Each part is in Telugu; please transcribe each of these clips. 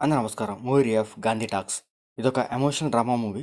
అందరూ నమస్కారం. మూవీ రియాఫ్ 'గాంధీ టాక్స్' ఇదొక ఎమోషనల్ డ్రామా మూవీ.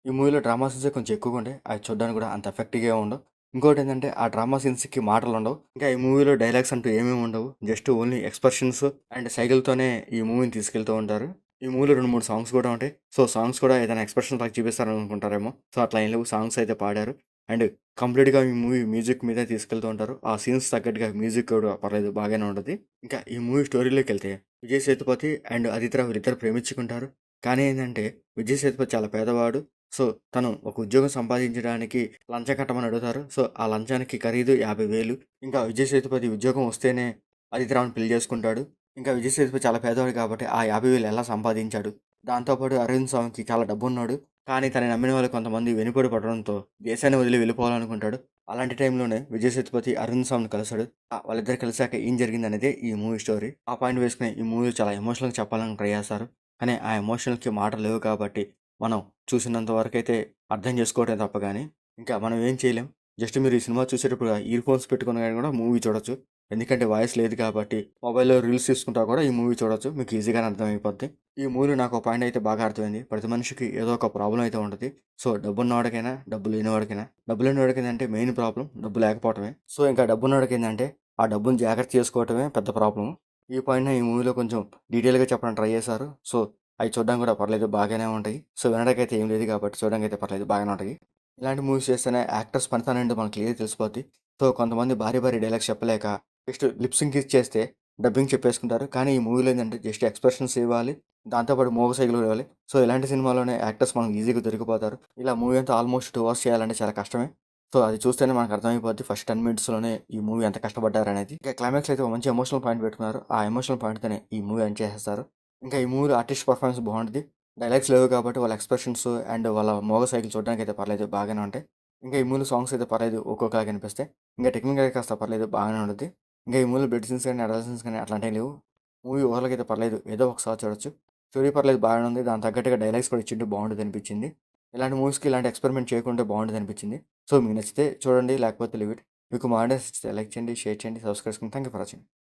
ఈ మూవీలో డ్రామా సీన్సే కొంచెం ఎక్కువగా ఉంటాయి. అవి చూడడానికి కూడా అంత ఎఫెక్టివ్‌గా ఉండవు. ఇంకోటేంటంటే ఆ డ్రామా సీన్స్‌కి మాటలుండవు. ఇంకా ఈ మూవీలో డైలాగ్స్ అంటూ ఏమేమి ఉండవు. జస్ట్ ఓన్లీ ఎక్స్‌ప్రెషన్స్ అండ్ సైగలతోనే ఈ మూవీని తీసుకెళ్తూ ఉంటారు. ఈ మూవీలో 2, 3 సాంగ్స్ కూడా ఉంటాయి. సో, సాంగ్స్ కూడా ఏదైనా ఎక్స్‌ప్రెషన్స్ లాగా చూపిస్తారనుకుంటారేమో. సో, అట్లా ఏం లేవు. సాంగ్స్ అయితే పాడారు. అండ్ కంప్లీట్‌గా ఈ మూవీ మ్యూజిక్ మీదే తీసుకెళ్తూ ఉంటారు. ఆ సీన్స్ తగ్గట్టుగా మ్యూజిక్ కూడా పర్లేదు బాగానే ఉంటది. ఇంకా ఈ మూవీ స్టోరీలోకెళ్తే విజయ్ సేతుపతి అండ్ అదితి రావు వీళ్ళిద్దరు ప్రేమించుకుంటారు. కానీ ఏంటంటే విజయ్ సేతుపతి చాలా పేదవాడు. సో, తను ఒక ఉద్యోగం సంపాదించడానికి లంచం కట్టమని అడుగుతారు. సో, ఆ లంచానికి ఖరీదు 50,000. ఇంకా విజయ్ సేతుపతి ఉద్యోగం వస్తేనే అదితి రావుని పెళ్లి చేసుకుంటాడు. ఇంకా విజయ్ సేతుపతి చాలా పేదవాడు కాబట్టి ఆ 50,000 ఎలా సంపాదించాడు. దాంతోపాటు అరవింద్ స్వామికి చాలా డబ్బున్నాడు. కానీ తనని నమ్మిన వాళ్ళు కొంతమంది వెనుపోటు పడడంతో దేశాన్ని వదిలి వెళ్ళిపోవాలనుకుంటాడు. అలాంటి టైంలోనే విజయ్ సేతుపతి అరవింద్ స్వామిని కలుస్తాడు. వాళ్ళిద్దరు కలిసాక ఏం జరిగిందనేదే ఈ మూవీ స్టోరీ. ఆ పాయింట్ వేసుకుని ఈ మూవీ చాలా ఎమోషనల్‌గా చెప్పాలని ట్రై చేస్తారు. కానీ ఆ ఎమోషనల్‌కి మాటలు లేవు కాబట్టి మనం చూసినంత వరకైతే అర్థం చేసుకోవడమే తప్ప గానీ, ఇంకా మనం ఏం చేయలేం. జస్ట్ మీరు ఈ సినిమా చూసేటప్పుడు ఇయర్ ఫోన్స్ పెట్టుకొని గాని కూడా మూవీ చూడొచ్చు. ఎందుకంటే వాయిస్ లేదు కాబట్టి మొబైల్‌లో రీల్స్ చూసుకుంటా కూడా ఈ మూవీ చూడొచ్చు. మీకు ఈజీగానే అర్థమైపోద్ది. ఈ మూవీలో నాకు ఒక పాయింట్ అయితే బాగా అర్థమైంది. ప్రతి మనిషికి ఏదో ఒక ప్రాబ్లమ్ అయితే ఉంటది. సో, డబ్బున్నవాడికైనా, డబ్బు లేనివాడికైనా. డబ్బు లేనివాడికేందంటే మెయిన్ ప్రాబ్లమ్ డబ్బు లేకపోవటమే. సో, ఇంకా డబ్బున్నోడికేందంటే ఆ డబ్బుని జాగ్రత్త చేసుకోవటమే పెద్ద ప్రాబ్లమ్. ఈ పాయింట్‌ని ఈ మూవీలో కొంచెం డీటెయిల్‌గా చెప్పడానికి ట్రై చేశారు. సో, అయి చూడడానికి కూడా పర్లేదు బాగానే ఉంటాయి. సో, వినడానికైతే ఏం లేదు కాబట్టి చూడడానికైతే పర్లేదు బాగానే ఉంటాయి. ఇలాంటి మూవీస్ చేస్తేనే యాక్టర్స్ పనితనం ఏంటో మనకు క్లియర్‌గా తెలిసిపోద్ది. సో, కొంతమంది భారీ భారీ డైలాగ్స్ చెప్పలేక జస్ట్ లిప్ సింక్ ఇచ్చేస్తే డబ్బింగ్ చెప్పేసుకుంటారు. కానీ ఈ మూవీలో ఏందంటే జస్ట్ ఎక్స్‌ప్రెషన్స్ ఇవ్వాలి. దాంతో పాటు మూగ సైగలు ఇవ్వాలి. సో, ఇలాంటి సినిమాలోనే యాక్టర్స్ మనకు ఈజీగా దొరికిపోతారు. ఇలా మూవీ అంతా ఆల్మోస్ట్ 2 అవర్స్ చేయాలంటే చాలా కష్టమే. సో, అది చూస్తేనే మనకు అర్థమైపోద్ది ఫస్ట్ 10 మినిట్స్‌లోనే ఈ మూవీ ఎంత కష్టపడ్డారనేది. ఇంకా క్లైమాక్స్‌లో అయితే ఒక మంచి ఎమోషనల్ పాయింట్ పెట్టుకున్నారు. ఆ ఎమోషనల్ పాయింట్‌తోనే ఈ మూవీ ఎండ్ చేసేస్తారు. ఇంకా ఈ మూవీలో ఆర్టిస్ట్ పర్ఫార్మెన్స్ బాగుంటది. డైలాగ్స్ లేవు కాబట్టి వాళ్ళ ఎక్స్‌ప్రెషన్స్ అండ్ వాళ్ళ మోగ సైగలు చూడడానికైతే పర్లేదు బాగానే ఉంటాయి. ఇంకా ఈ మూవీలో సాంగ్స్ అయితే పర్లేదు ఒక్కొక్కలాగా అనిపిస్తాయి. ఇంకా టెక్నికల్‌గా కాస్త పర్లేదు బాగానే ఉంటది. ఇంకా ఈ మూవీలో బెడ్ సీన్స్ కానీ, అడల్ట్ సీన్స్ కానీ అట్లాంటివి లేవు. మూవీ ఓవరాల్‌గా అయితే పర్లేదు. ఏదో ఒకసారి చూడొచ్చు. స్టోరీ పర్లేదు బాగానే ఉంది. దానికి తగ్గట్టుగా డైలాగ్స్ కూడా ఇచ్చింటే బాగుండేదనిపించింది. ఇలాంటి మూవీస్‌కి ఇలాంటి ఎక్స్పెరిమెంట్ చేయకుంటే బాగుండేదనిపించింది. సో, మీకు నచ్చితే చూడండి. లేకపోతే లీవ్ ఇట్. మీకు మా ఆడియన్స్ నచ్చితే లైక్ చేయండి, షేర్ చేయండి, సబ్స్క్రైబ్ చేసుకోండి. Thank you for watching.